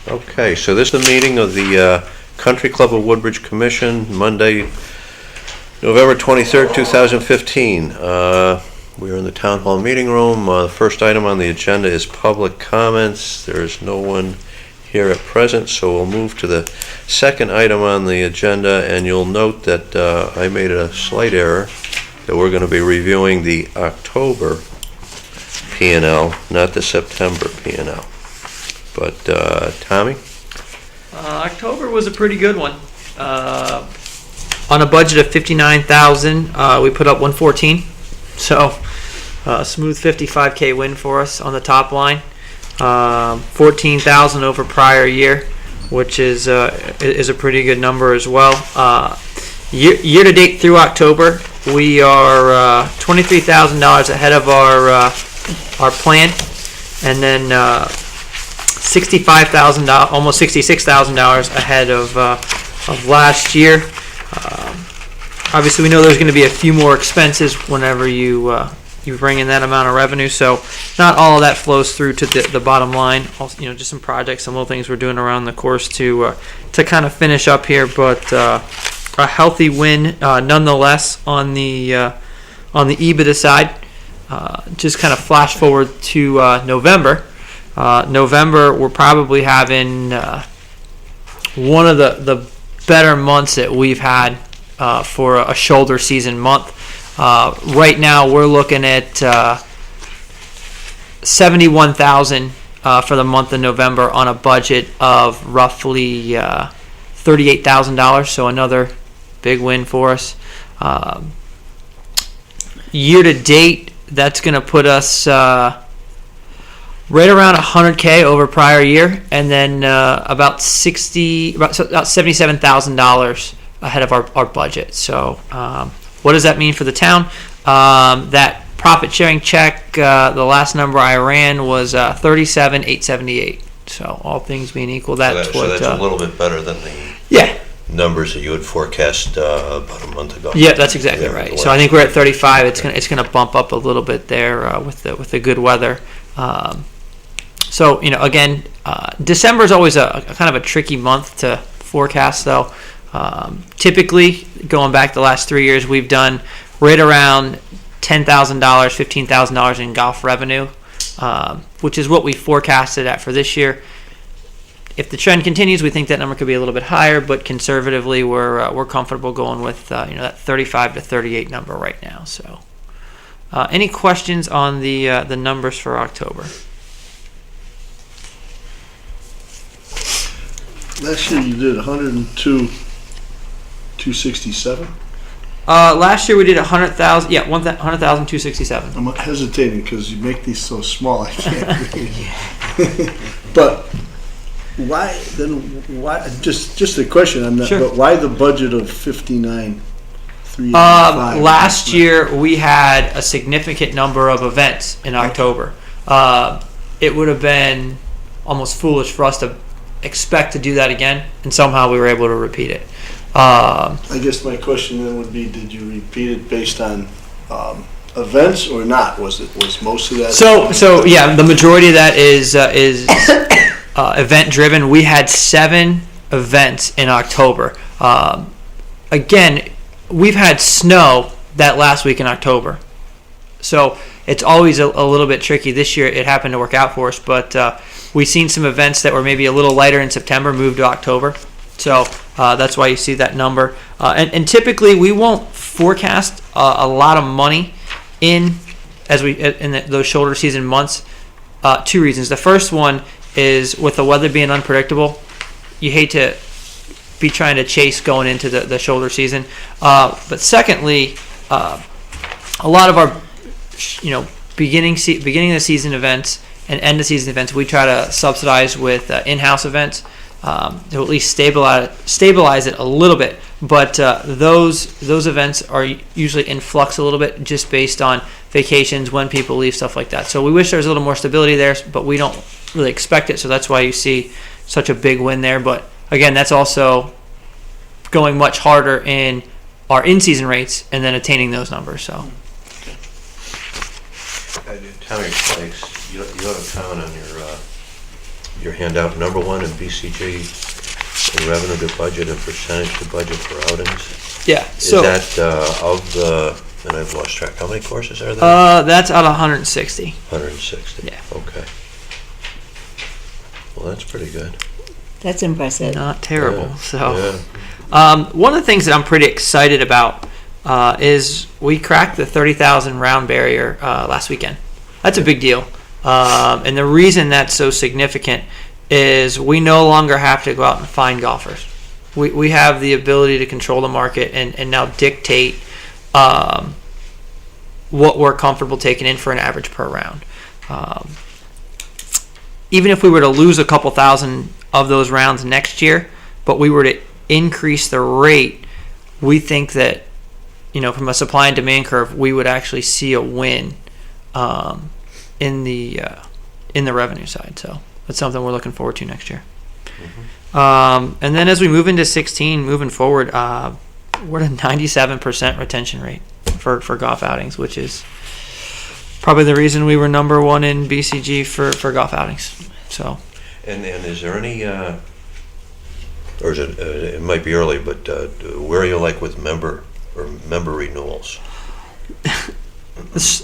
Okay, so this is the meeting of the Country Club of Woodbridge Commission, Monday, November 23rd, 2015. We're in the Town Hall meeting room. The first item on the agenda is public comments. There is no one here at present, so we'll move to the second item on the agenda, and you'll note that I made a slight error, that we're going to be reviewing the October P&L, not the September P&L. But Tommy? October was a pretty good one. On a budget of $59,000, we put up 114. So a smooth 55K win for us on the top line. 14,000 over prior year, which is a pretty good number as well. Year to date through October, we are $23,000 ahead of our plan, and then $65,000, almost $66,000 ahead of last year. Obviously, we know there's going to be a few more expenses whenever you bring in that amount of revenue, so not all of that flows through to the bottom line. Also, just some projects, some little things we're doing around the course to kind of finish up here, but a healthy win nonetheless on the EBITDA side. Just kind of flash forward to November. November, we're probably having one of the better months that we've had for a shoulder season month. Right now, we're looking at $71,000 for the month of November on a budget of roughly $38,000. So another big win for us. Year to date, that's going to put us right around $100K over prior year, and then about $77,000 ahead of our budget. So what does that mean for the town? That profit sharing check, the last number I ran was $37,878. So all things being equal, that's a little bit better than the numbers that you had forecast about a month ago. Yeah, that's exactly right. So I think we're at 35. It's gonna bump up a little bit there with the good weather. So again, December is always a kind of a tricky month to forecast, though. Typically, going back the last 3 years, we've done right around $10,000, $15,000 in golf revenue, which is what we forecasted at for this year. If the trend continues, we think that number could be a little bit higher, but conservatively, we're comfortable going with that 35 to 38 number right now. So, any questions on the numbers for October? Last year you did 102,267. Last year we did 100,000. Yeah, 100,267. I'm hesitating because you make these so small I can't read. But why then? Why just a question on that? Sure. But why the budget of 59,385? Last year we had a significant number of events in October. It would have been almost foolish for us to expect to do that again, and somehow we were able to repeat it. I guess my question then would be: did you repeat it based on events or not? Was most of that? So yeah, the majority of that is event driven. We had 7 events in October. Again, we've had snow that last week in October, so it's always a little bit tricky. This year it happened to work out for us, but we've seen some events that were maybe a little lighter in September move to October. So that's why you see that number. And typically we won't forecast a lot of money in those shoulder season months. 2 reasons. The first one is with the weather being unpredictable, you hate to be trying to chase going into the shoulder season. But secondly, a lot of our beginning of the season events and end of season events, we try to subsidize with in-house events to at least stabilize it a little bit. But those events are usually in flux a little bit, just based on vacations, when people leave, stuff like that. So we wish there was a little more stability there, but we don't really expect it. So that's why you see such a big win there. But again, that's also going much harder in our in-season rates and then attaining those numbers. So. Tommy Spikes, you have a comment on your handout, number one in BCG, in revenue to budget and percentage to budget for outings. Yeah. Is So that of the, and I've lost track, how many courses are there? that's out of 160. 160. Yeah. Okay. Well, that's pretty good. That's impressive. Not terrible. Yeah. So. Yeah. One of the things that I'm pretty excited about is we cracked the 30,000 round barrier last weekend. That's a big deal. And the reason that's so significant is we no longer have to go out and find golfers. We have the ability to control the market and now dictate what we're comfortable taking in for an average per round. Even if we were to lose a couple thousand of those rounds next year, but we were to increase the rate, we think that, from a supply and demand curve, we would actually see a win in the revenue side. So that's something we're looking forward to next year. Mm-hmm. And then as we move into 16, moving forward, we're at a 97% retention rate for golf outings, which is probably the reason we were number one in BCG for golf outings. So. And is there any, or is it might be early, but where are you like with member renewals?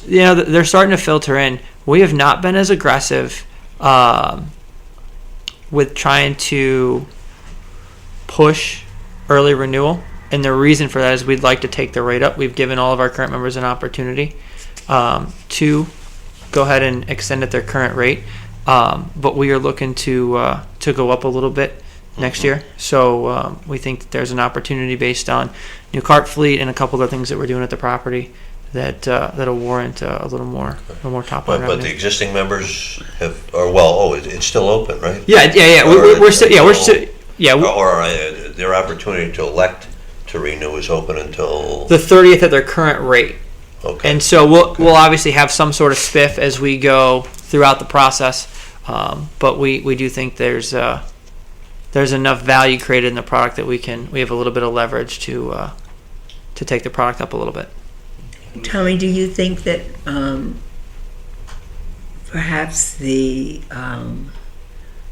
They're starting to filter in. We have not been as aggressive with trying to push early renewal, and the reason for that is we'd like to take the rate up. We've given all of our current members an opportunity to go ahead and extend at their current rate, but we are looking to go up a little bit next year. So we think that there's an opportunity based on new cart fleet and a couple other things that we're doing at the property that'll warrant a little more top line revenue. But the existing members it's still open, right? Yeah. We're still Or their opportunity to elect to renew is open until the 30th at their current rate. Okay. And so we'll obviously have some sort of spiff as we go throughout the process, but we do think there's enough value created in the product that we have a little bit of leverage to take the product up a little bit. Tommy, do you think that perhaps the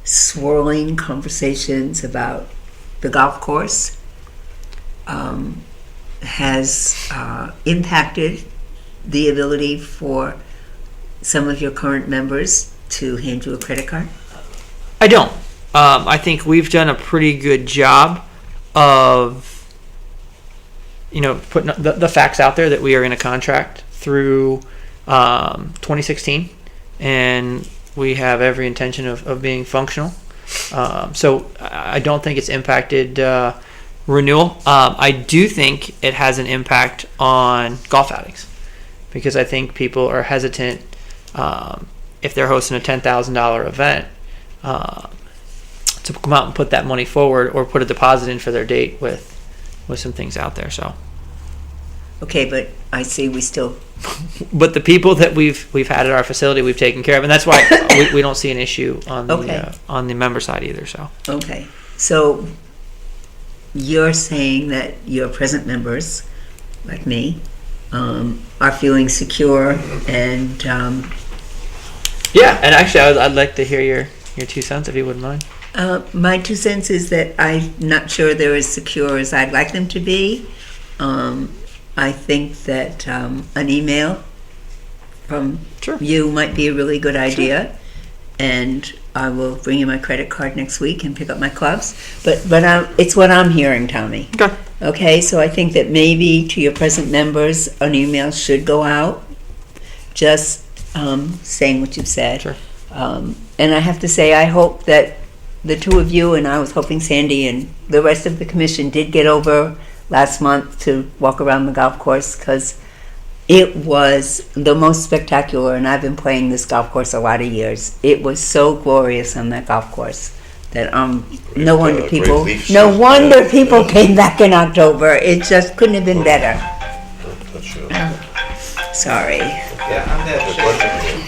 swirling conversations about the golf course has impacted the ability for some of your current members to hand you a credit card? I don't. I think we've done a pretty good job of putting the facts out there that we are in a contract through 2016, and we have every intention of being functional. So I don't think it's impacted renewal. I do think it has an impact on golf outings, because I think people are hesitant if they're hosting a $10,000 event to come out and put that money forward or put a deposit in for their date with some things out there. So okay, but I see we still. But the people that we've had at our facility, we've taken care of, and that's why we don't see an issue on the member side either. So okay, so you're saying that your present members, like me, are feeling secure and. Yeah, and actually, I'd like to hear your 2 cents if you wouldn't mind. My 2 cents is that I'm not sure they're as secure as I'd like them to be. I think that an email from you might be a really good idea, and I will bring you my credit card next week and pick up my clubs. But it's what I'm hearing, Tommy. Okay. Okay, so I think that maybe to your present members, an email should go out, just saying what you've said. Sure. And I have to say, I hope that the two of you, and I was hoping Sandy and the rest of the commission did get over last month to walk around the golf course, because it was the most spectacular, and I've been playing this golf course a lot of years. It was so glorious on that golf course that no wonder people came back in October. It just couldn't have been better. Sorry. Yeah, I'm that same.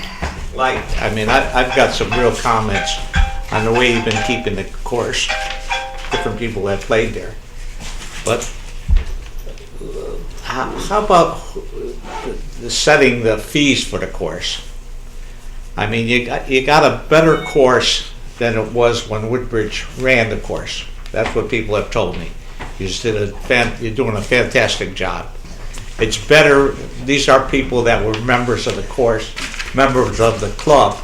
I've got some real comments on the way you've been keeping the course. Different people have played there. But how about setting the fees for the course? I mean, you got a better course than it was when Woodbridge ran the course. That's what people have told me. You're doing a fantastic job. It's better. These are people that were members of the course, members of the club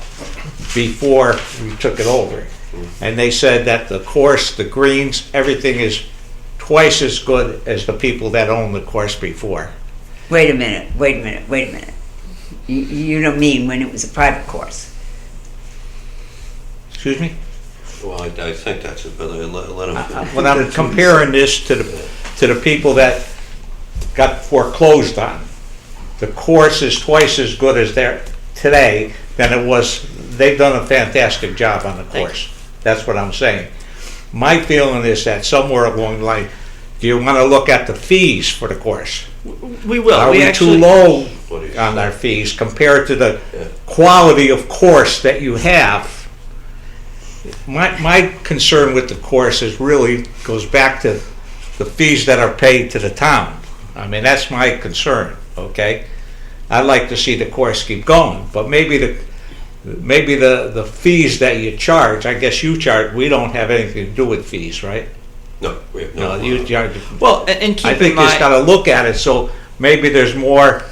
before we took it over. And they said that the course, the greens, everything is twice as good as the people that owned the course before. Wait a minute. You don't mean when it was a private course? Excuse me? Well, I think that's it, but let him. When I'm comparing this to the people that got foreclosed on, the course is twice as good as there today than it was. They've done a fantastic job on the course. That's what I'm saying. My feeling is that somewhere along the line, do you want to look at the fees for the course? We will. Are we actually, too low What do you on say? our fees compared to the quality of course that you have? My concern with the course is really goes back to the fees that are paid to the town. I mean, that's my concern, okay? I'd like to see the course keep going, but maybe the fees that you charge, I guess you charge, we don't have anything to do with fees, right? No, we have No, no. you charge. well, and keep I in think you mind. just gotta look at it, so maybe there's more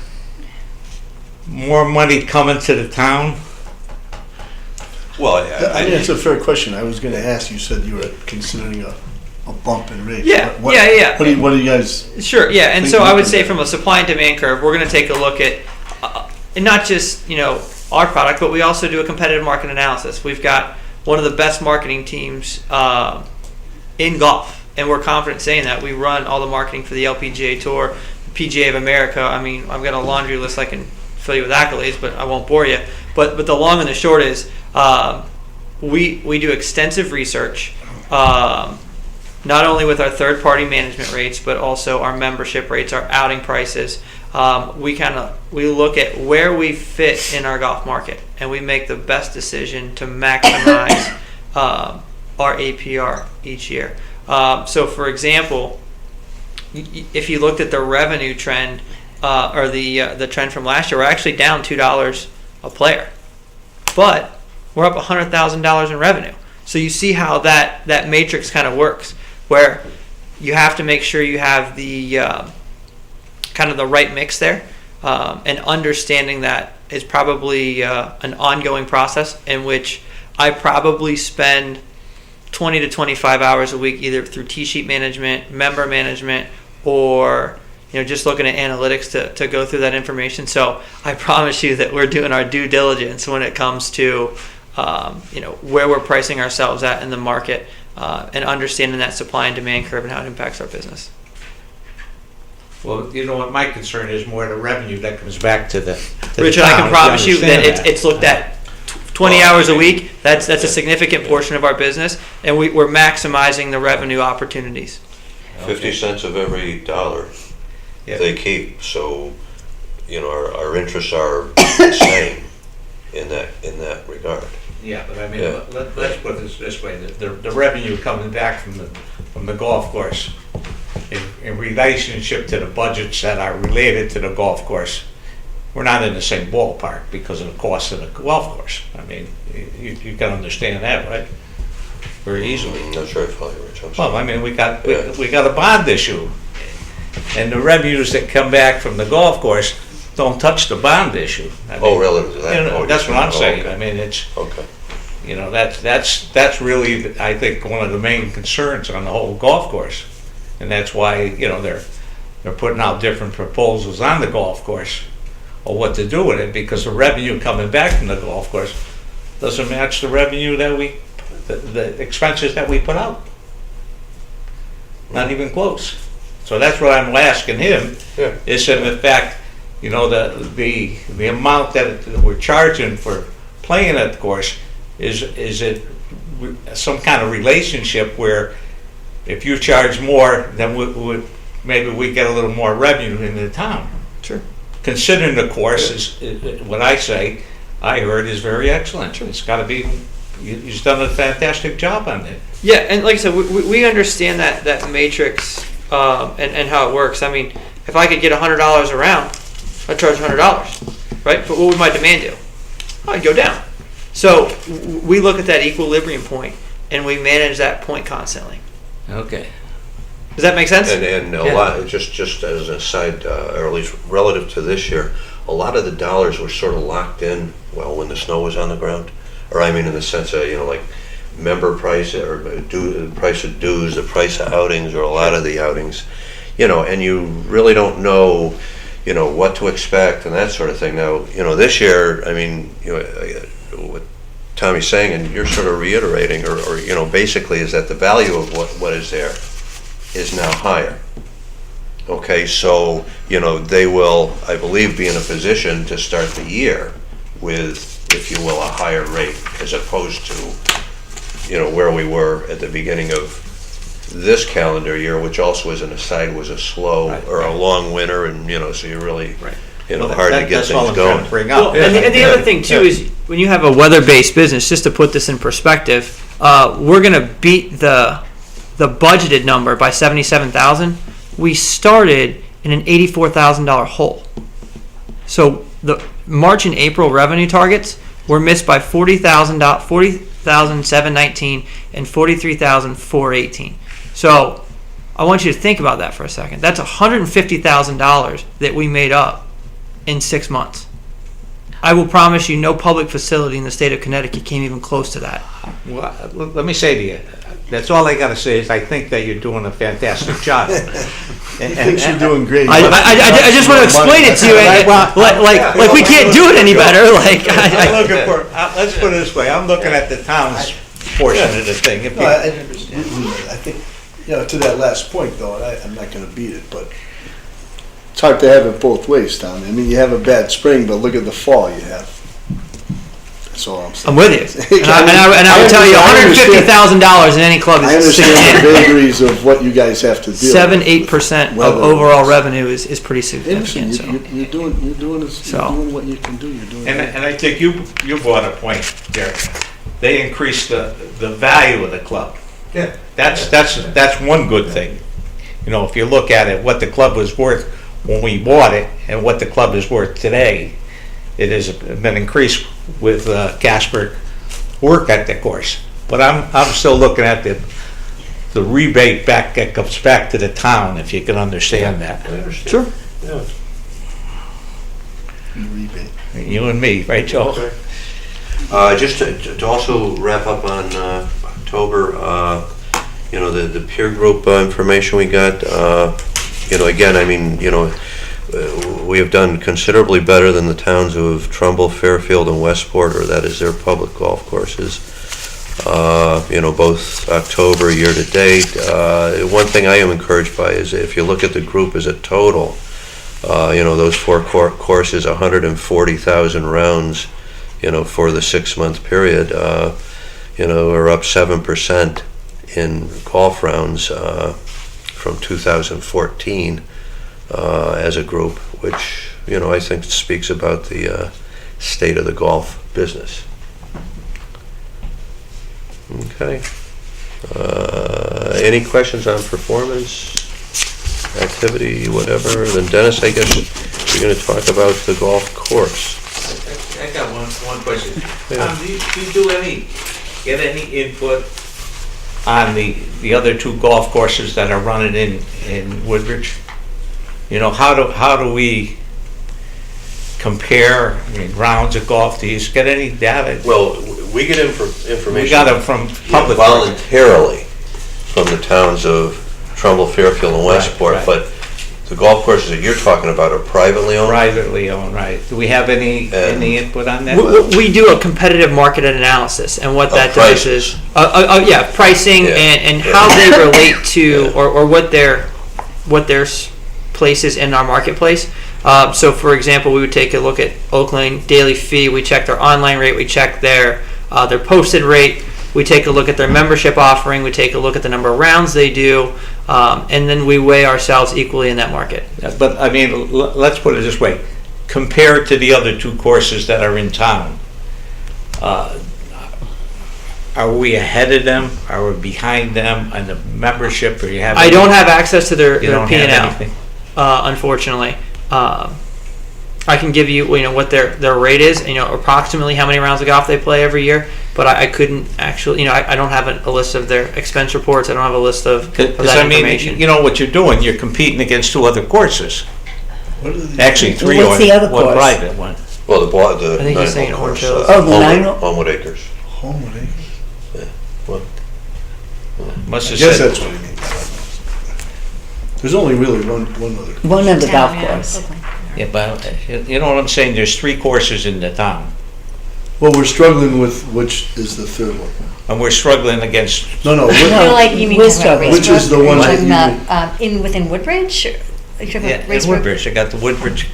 money coming to the town. Well, I think it's a fair question. I was going to ask. You said you were considering a bump in rates. Yeah, What, yeah. What do you guys? Sure, yeah, and Think so we I would can say do. from a supply and demand curve, we're going to take a look at, and not just our product, but we also do a competitive market analysis. We've got one of the best marketing teams in golf, and we're confident saying that. We run all the marketing for the LPGA Tour, PGA of America. I mean, I've got a laundry list I can fill you with accolades, but I won't bore you. But the long and the short is, we do extensive research. Not only with our third-party management rates, but also our membership rates, our outing prices. We look at where we fit in our golf market, and we make the best decision to maximize our APR each year. So, for example, if you looked at the revenue trend or the trend from last year, we're actually down $2 a player, but we're up $100,000 in revenue. So you see how that matrix kind of works, where you have to make sure you have the kind of the right mix there, and understanding that is probably an ongoing process in which I probably spend 20 to 25 hours a week either through T-sheet management, member management, or just looking at analytics to go through that information. So I promise you that we're doing our due diligence when it comes to where we're pricing ourselves at in the market, and understanding that supply and demand curve and how it impacts our business. Well, you know what my concern is more the revenue that comes back to the Richard, town, I can if promise you that understand it's looked at 20 hours a week. That's a significant portion of our business, and we're maximizing the revenue opportunities. 50 cents of every dollar Yeah. they keep. So, our interests are the same in that regard. Yeah, but I mean, Yeah. let's put it this way: the revenue coming back from the golf course, in relationship to the budgets that are related to the golf course, we're not in the same ballpark because of the cost of the golf course. I mean, you can understand that, right? Very easily. I'm not sure I follow you, Rich. I'm Well, sorry. I mean, we got a bond issue, and the revenues that come back from the golf course don't touch the bond issue. I mean, Relative to that. Oh, that's you're what I'm saying. saying. Okay. I mean, it's Okay. that's really, I think, one of the main concerns on the whole golf course, and that's why they're putting out different proposals on the golf course or what to do with it, because the revenue coming back from the golf course doesn't match the revenue that the expenses that we put out. Not even close. So that's what I'm asking him. Yeah. Is if in fact, the amount that we're charging for playing at the course, is it some kind of relationship where if you charge more, then maybe we get a little more revenue in the town. Sure. Considering the course is what I heard is very excellent. Sure. It's got to be. He's done a fantastic job on it. Yeah, and like I said, we understand that matrix and how it works. I mean, if I could get $100 a round, I'd charge $100, right? But what would my demand do? Oh, I'd go down. So we look at that equilibrium point and we manage that point constantly. Okay. Does that make sense? And a Yeah. lot, just as an aside, or at least relative to this year, a lot of the dollars were sort of locked in, well, when the snow was on the ground. Or I mean, in the sense of, like member price or the price of dues, the price of outings, or a lot of the outings, and you really don't know, what to expect and that sort of thing. Now, this year, I mean, what Tommy's saying, and you're sort of reiterating, or basically is that the value of what is there is now higher. Okay, so, they will, I believe, be in a position to start the year with, if you will, a higher rate, as opposed to, where we were at the beginning of this calendar year, which also, as an aside, was a slow or a long winter, and, so you're really, hard to get That's all things I'm trying going. to bring up. Well, and the other thing too is when you have a weather-based business, just to put this in perspective, we're going to beat the budgeted number by $77,000. We started in an $84,000 hole. So the March and April revenue targets were missed by $40,719 and $43,418. So I want you to think about that for a second. That's $150,000 that we made up in 6 months. I will promise you no public facility in the state of Connecticut came even close to that. Well, let me say to you, that's all I got to say is I think that you're doing a fantastic job. He thinks you're doing great. I just want to explain it to you, and, like we can't do it any better. I'm looking for. Let's put it this way. I'm looking at the town's portion of the thing. If No, you- I think, to that last point though, and I'm not gonna beat it, but it's hard to have it both ways, Tom. I mean, you have a bad spring, but look at the fall you have. That's all I'm saying. I'm with you, and I would tell you, $150,000 in any club I is understand the vagaries of what you guys have to deal with. 7-8% of Weather. overall revenue is pretty Interesting, significant. So. you're doing what you can do, you're doing And it. I think you brought a point there. They increased the value of the club. Yeah. That's one good thing. If you look at it, what the club was worth when we bought it and what the club is worth today, it has been increased with Casper work at the course. But I'm still looking at the rebate back that comes back to the town, if you can understand that. I understand. Sure. Yeah. Rebate. You and me, right, Joe? Okay. Just to also wrap up on October, the peer group information we got, again, I mean, we have done considerably better than the towns of Trumbull, Fairfield, and Westport, or that is their public golf courses. Both October year to date. One thing I am encouraged by is if you look at the group as a total, those four courses, 140,000 rounds, for the 6-month period, are up 7% in golf rounds from 2014 as a group, which, I think speaks about the state of the golf business. Okay. Any questions on performance, activity, whatever? Then Dennis, I guess you're going to talk about the golf course. I got one question. Yeah. Do you get any input on the other two golf courses that are running in Woodbridge? How do we compare, rounds of golf? Do you get any data? Well, we get information. We got them from public. Voluntarily from the towns of Trumbull, Fairfield, and Westport, right. but the golf courses that you're talking about are privately owned? Privately owned, right. Do we have any input on that? We do a competitive market analysis, and what that does is, pricing Yeah. and Yeah. how they relate to, Yeah. or what their place is in our marketplace. So, for example, we would take a look at Oakland daily fee. We check their online rate. We check their posted rate. We take a look at their membership offering. We take a look at the number of rounds they do, and then we weigh ourselves equally in that market. But I mean, let's put it this way: compared to the other two courses that are in town, are we ahead of them? Are we behind them on the membership? Or you have? I don't have access to their You don't have P&L, anything? unfortunately. I can give you, what their rate is, approximately how many rounds of golf they play every year, but I couldn't actually, I don't have a list of their expense reports. I don't have a list of Because that information. you know what you're doing. You're competing against 2 other courses. What are the- Actually, 3 What's the other one course? private one. Well, the I think he's saying 9-hole Orange course, Hills. Oh, the 9-hole? Homewood Acres. Homewood Acres? Must I have guess said that's what he means. There's only really one other. One other golf Town, yeah. course. Okay. Yeah, but you know what I'm saying? There's 3 courses in the town, Well, we're struggling with which is the third one. and we're struggling against. No, No. You're like, you mean we're talking about struggling. Which is the Racebrook? one Or that you're you- talking about, within Woodbridge? Or are you talking Yeah, about in Racebrook? Woodbridge, you got the Woodbridge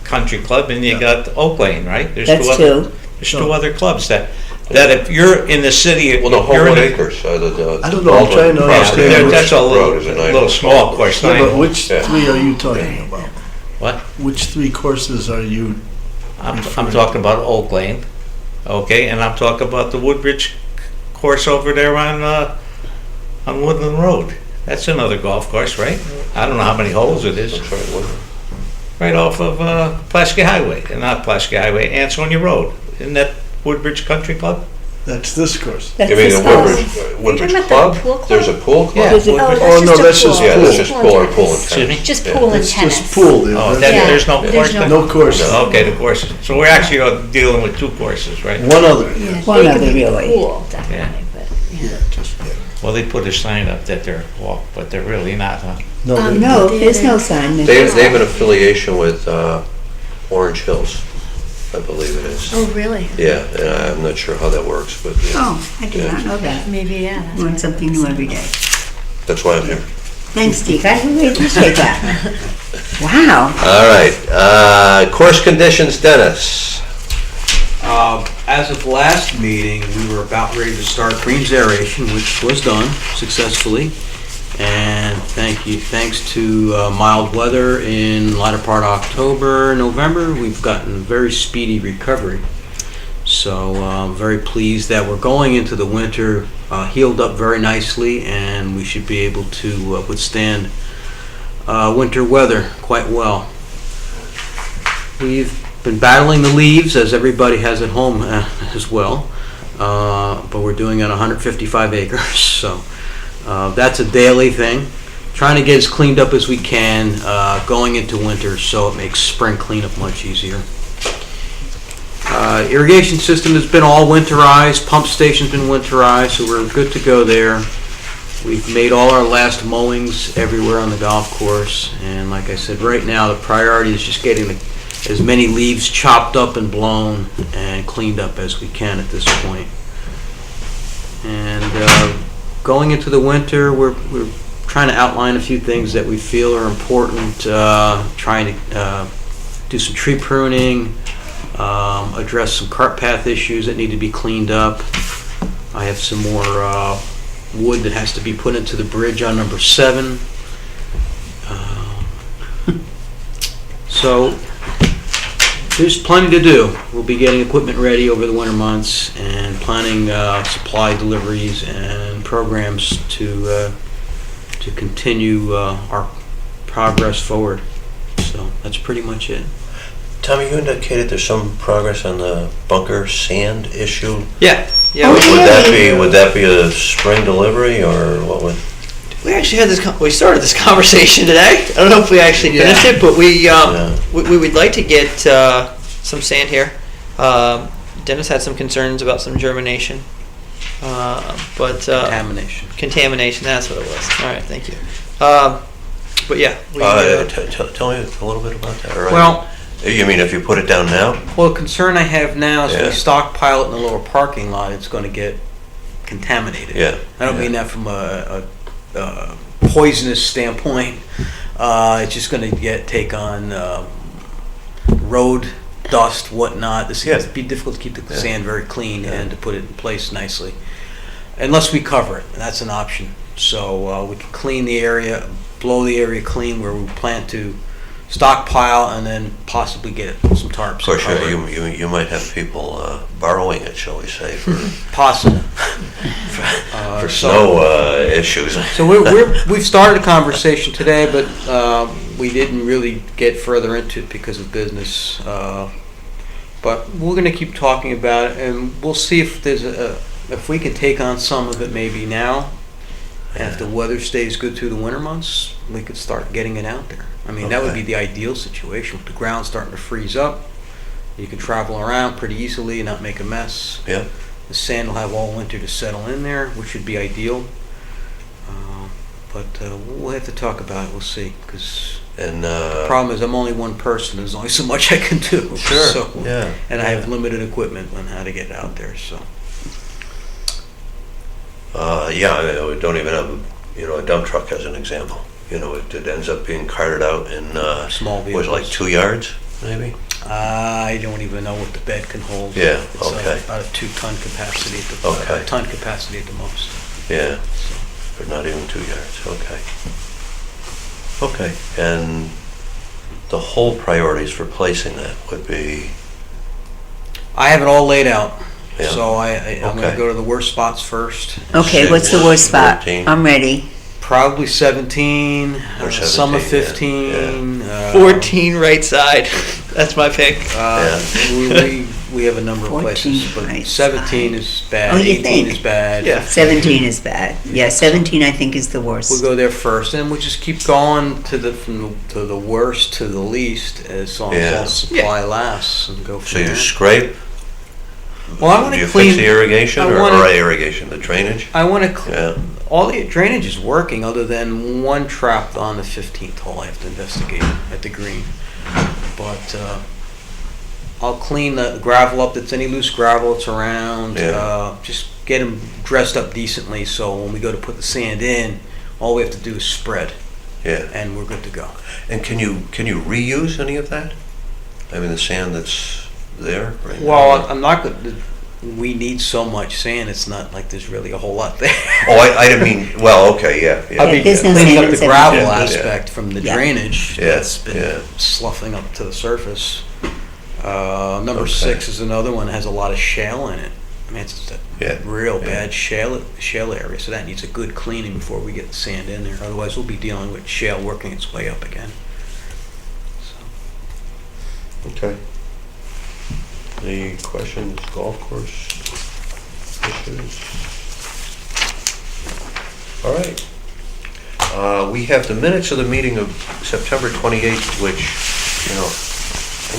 Country Club, and you got Oak Lane, right? There's That's other, two. There's 2 other clubs that if you're in the city, Well, no, if you're in Homewood the- Acres. I don't know, I'm Baldwin trying to property. understand Yeah, which- that's a Road is a little 9-hole small course. Yeah, but 9-hole. which Yeah. 3 are you talking about? What? Which 3 courses are you? I'm talking about Oak Lane, okay, and I'm talking about the Woodbridge course over there on Woodland Road. That's another golf course, right? I don't know how many holes it is. That's right, Woodland. Right off of Pulaski Highway, not Pulaski Highway, Ansonia Road. Isn't that Woodbridge Country Club? That's this course. That's You mean this the course. Woodbridge talking about Club? the pool club? There's a pool club? Yeah. There's a- Woodbridge- Oh, no, just a that's just pool. Yeah, that's just pool or and pool tennis. and Excuse me? tennis. Just Yeah. pool and It's tennis. just pool there. Oh, That's- Yeah. there's no There's course no- there? No course. Okay, the courses. So we're actually dealing with 2 courses, right? One other. Yeah, One they other, could be really. Pool, definitely, but, yeah. Yeah, just, yeah. Well, they put a sign up that they're walk, but they're really not, huh? No, they- No, there's no sign. They have an affiliation with Orange Hills, I believe it is. Oh, really? Yeah, and I'm not sure how that works, but yeah, Oh, I did not know that. Maybe, yeah. that's Learn what- something new every day. that's why I'm here. Thanks, Steve. I really appreciate that. Wow. All right, course conditions, Dennis. As of last meeting, we were about ready to start greens aeration, which was done successfully. And thanks to mild weather in latter part of October, November, we've gotten very speedy recovery. So I'm very pleased that we're going into the winter healed up very nicely, and we should be able to withstand winter weather quite well. We've been battling the leaves, as everybody has at home as well, but we're doing it on 155 acres, so that's a daily thing. Trying to get as cleaned up as we can going into winter, so it makes spring cleanup much easier. Irrigation system has been all winterized, pump station's been winterized, so we're good to go there. We've made all our last mowings everywhere on the golf course, and like I said, right now the priority is just getting as many leaves chopped up and blown and cleaned up as we can at this point. And going into the winter, we're trying to outline a few things that we feel are important, trying to do some tree pruning, address some cart path issues that need to be cleaned up. I have some more wood that has to be put into the bridge on number 7. So there's plenty to do. We'll be getting equipment ready over the winter months and planning supply deliveries and programs to continue our progress forward. So that's pretty much it. Tommy, you indicated there's some progress on the bunker sand issue. Yeah. Would that be a spring delivery, or what would? We actually had this. We started this conversation today. I don't know if we actually finished it, but we would like to get some sand here. Dennis had some concerns about some germination, but Contamination. contamination. That's what it was. All right, thank you. But yeah, Tell me a little bit about that. All right. well, You mean if you put it down now? Well, the concern I have now is Yeah. we stockpile it in the lower parking lot, it's going to get contaminated. Yeah. I don't mean that from a poisonous standpoint. It's just going to take on road dust, whatnot. This Yeah. It's be difficult to keep the Yeah. sand very clean Yeah. and to put it in place nicely, unless we cover it. And that's an option. So we can clean the area, blow the area clean where we plan to stockpile, and then possibly get some tarps. Of course, and cover it. you might have people borrowing it, shall we say, for Possible. snow issues. So we've started a conversation today, but we didn't really get further into it because of business. But we're gonna keep talking about it, and we'll see if if we can take on some of it maybe now. And if the weather stays good through the winter months, we could start getting it out there. I mean, that would be the ideal situation, with the ground starting to freeze up. You can travel around pretty easily and not make a mess. Yeah. The sand will have all winter to settle in there, which would be ideal. But we'll have to talk about it, we'll see, because And, the problem is I'm only one person, there's only so much I can do. sure, So, yeah. and I have limited equipment on how to get out there, so. Yeah, we don't even have, a dump truck as an example. It ends up being carted out in, Small was it like vehicles. 2 yards, maybe? I don't even know what the bed can hold. Yeah, It's okay. about a 2-ton capacity at the, Okay. a ton capacity at the most. Yeah, but not even 2 yards, okay. Okay, and the whole priorities for placing that would be, I have it all laid out, Yeah. so I'm gonna Okay. go to the worst spots first. Okay, what's the worst spot? 14. I'm ready. Probably 17, Or some of 17, yeah, 15. 14 right side. That's my pick. We have a number of 14 places, but right 17 side. is bad, Oh, you 18 think? is bad. Yeah. 17 is bad. Yeah, 17 I think is the worst. We'll go there first, and we'll just keep going to the worst to the least as long Yeah. as supply lasts, and go so from you there. scrape, Well, I want do to you clean. fix the irrigation I or wanna- irrigation, the drainage? I want to. Yeah, All the drainage is working, other than one trap on the 15th hole. I have to investigate at the green, but I'll clean the gravel up. That's any loose gravel that's around. Yeah. Just get them dressed up decently, so when we go to put the sand in, all we have to do is spread, yeah. and we're good to go. And can you reuse any of that? I mean, the sand that's there right now? Well, I'm not going to. We need so much sand. It's not like there's really a whole lot there. Oh, I didn't mean, well, okay, yeah, I yeah. mean, there's no cleaning sand up in the gravel 17. aspect from the Yeah. drainage Yeah, that's been yeah. sloughing up to the surface. Number Okay. 6 is another one that has a lot of shale in it. I mean, it's a Yeah, real yeah. bad shale area, so that needs a good cleaning before we get the sand in there. Otherwise, we'll be dealing with shale working its way up again. So. Okay. Any questions, golf course issues? All right. We have the minutes of the meeting of September 28th, which,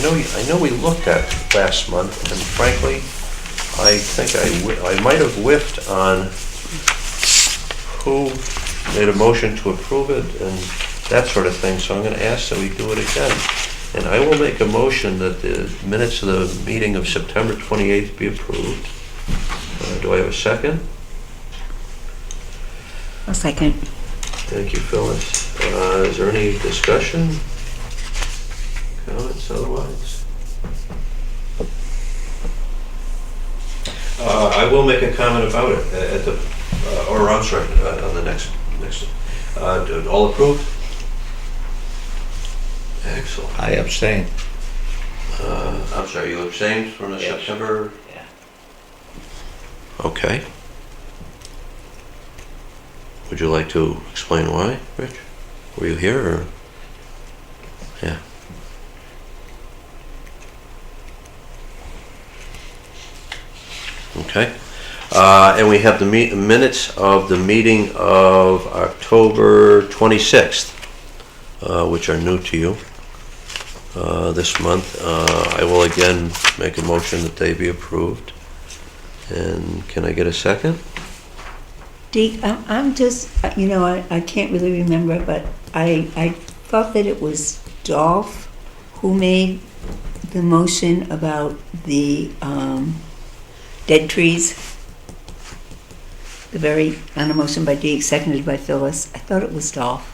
I know we looked at last month, and frankly, I think I might have whiffed on who made a motion to approve it and that sort of thing, so I'm gonna ask that we do it again. And I will make a motion that the minutes of the meeting of September 28th be approved. Do I have a second? A second. Thank you, Phyllis. Is there any discussion? Comments otherwise? I will make a comment about it at the, or I'm sorry, on the next, all approved? Excellent. I abstain. I'm sorry, you abstained from the Yes. September? Yeah. Okay. Would you like to explain why, Rich? Were you here or? Yeah. Okay. And we have the minutes of the meeting of October 26th, which are new to you this month. I will again make a motion that they be approved. And can I get a second? Dee, I'm just, I can't really remember, but I thought that it was Dolph who made the motion about the dead trees. On a motion by Dee, seconded by Phyllis. I thought it was Dolph.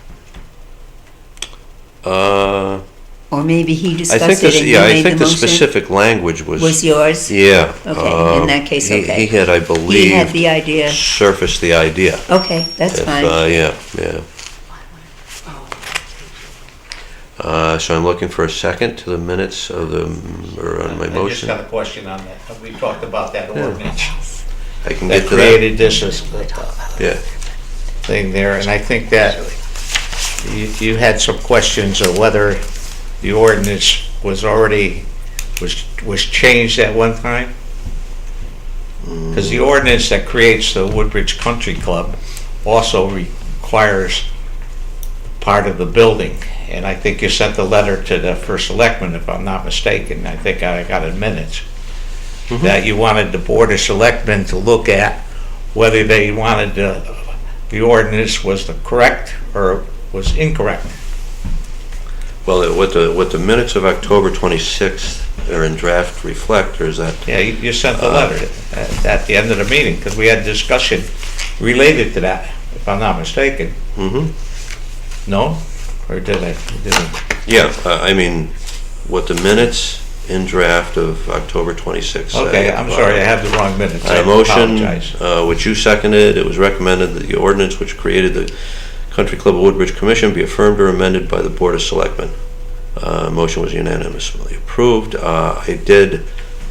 Or maybe he I discussed think it this, and he yeah, I made think the the motion. specific language Was yours? Yeah. Okay, in that case, okay. He had, I He believe, had the idea. surfaced the idea. Okay, that's If, fine. Yeah. So I'm looking for a second to the minutes of or on my I just motion. got a question on that. We talked about that Yeah. ordinance I can that get to that. created this Yeah. thing there, and I think that you had some questions of whether the ordinance was already, was changed at one time? Because the ordinance that creates the Woodbridge Country Club also requires part of the building. And I think you sent a letter to the first selectman, if I'm not mistaken, I think I got it in minutes, that you wanted the Board of Selectmen to look at whether they wanted the ordinance was the correct or was incorrect. Well, what the minutes of October 26th are in draft reflect, or is that? Yeah, you sent the letter at the end of the meeting, because we had discussion related to that, if I'm not mistaken. Mm-hmm. No? Or did I? Didn't? Yeah, I mean, what the minutes in draft of October 26th say. Okay, I'm sorry, I have the wrong minutes. I A motion, apologize. which you seconded, it was recommended that the ordinance which created the Country Club of Woodbridge Commission be affirmed or amended by the Board of Selectmen. Motion was unanimously approved. I did,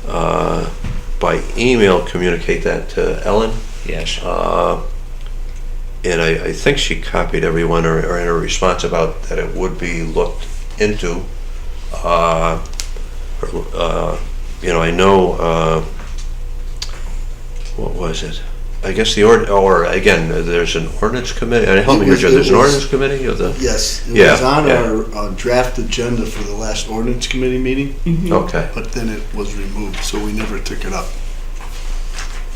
by email, communicate that to Ellen. Yes. And I think she copied everyone or in her response about that it would be looked into. I know, what was it? I guess there's an ordinance committee. Help me here, Joe. There's an ordinance committee of the. Yes, it Yeah, was on yeah. our draft agenda for the last ordinance committee meeting, Okay. but then it was removed, so we never took it up.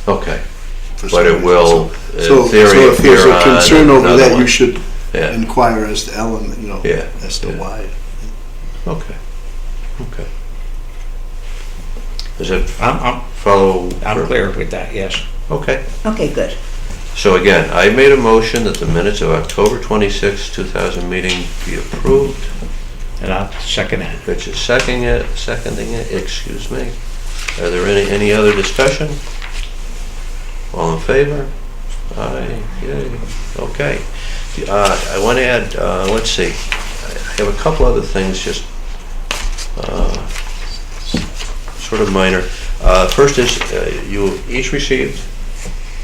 Okay. for But some it reason. will, So in theory, if there's appear a on concern over another that, one. you should Yeah. inquire as to Ellen, Yeah. as to Yeah. why. Okay. Okay. Does it I'm follow? clear with that, yes. Okay. Okay, good. So again, I made a motion that the minutes of October 26, 2000 meeting be approved. And I'll second that. Rich is seconding it, excuse me. Are there any other discussion? All in favor? Aye, yay, okay. I want to add, let's see, I have a couple other things, just sort of minor. First is, you each received,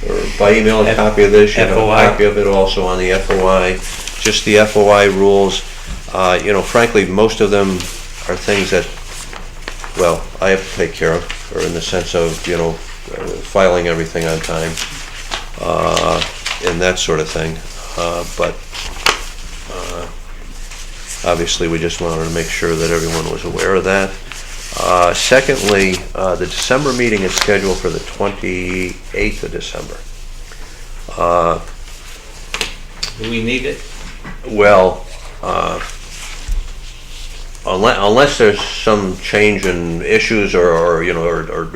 or by email, a copy of this. You have a FOI. copy of it also on the FOI, just the FOI rules. Frankly, most of them are things that, well, I have to take care of, or in the sense of, filing everything on time, and that sort of thing. But obviously, we just wanted to make sure that everyone was aware of that. Secondly, the December meeting is scheduled for the 28th of December. Do we need it? Well, unless there's some change in issues or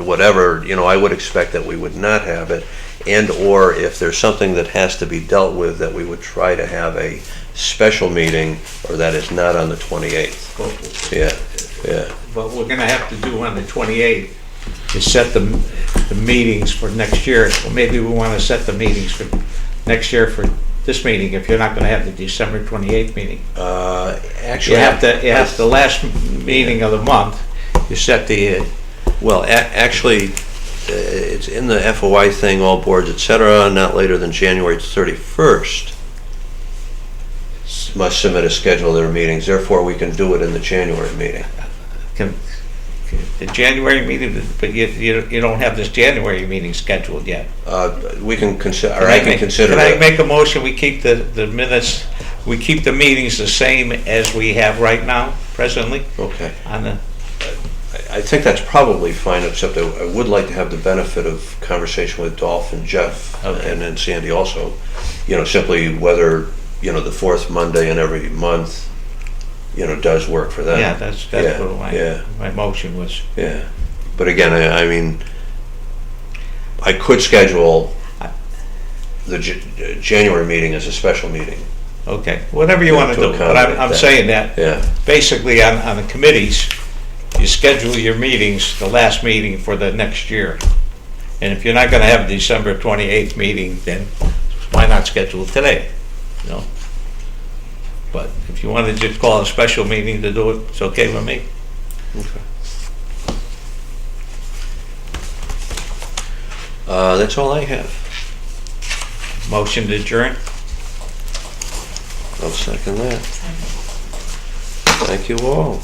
whatever, I would expect that we would not have it. And or if there's something that has to be dealt with, that we would try to have a special meeting, or that is not on the 28th. Yeah. What we're gonna have to do on the 28th is set the meetings for next year. Well, maybe we wanna set the meetings for next year for this meeting, if you're not gonna have the December 28th meeting. Actually, You have the last meeting of the month, you set the, well, actually, it's in the FOI thing, all boards, et cetera, not later than January 31st must submit a schedule of their meetings. Therefore, we can do it in the January meeting. the January meeting, but you don't have this January meeting scheduled yet. We can consider, or I can consider Can I that. make a motion, we keep the minutes, we keep the meetings the same as we have right now, presently, Okay. on the, I think that's probably fine, except I would like to have the benefit of conversation with Dolph and Jeff, Okay. and then Sandy also, simply whether, the fourth Monday in every month, does work for them. yeah, that's Yeah, what yeah. my motion was. Yeah, but again, I mean, I could schedule the January meeting as a special meeting. Okay, whatever you want to To do, but I'm accommodate that. saying that, Yeah, basically on the committees, you schedule your meetings, the last meeting for the next year. And if you're not gonna have a December 28th meeting, then why not schedule it today, But if you want to just call a special meeting to do it, it's okay with me. that's all I have. Motion to adjourn? I'll second that. Thank you all.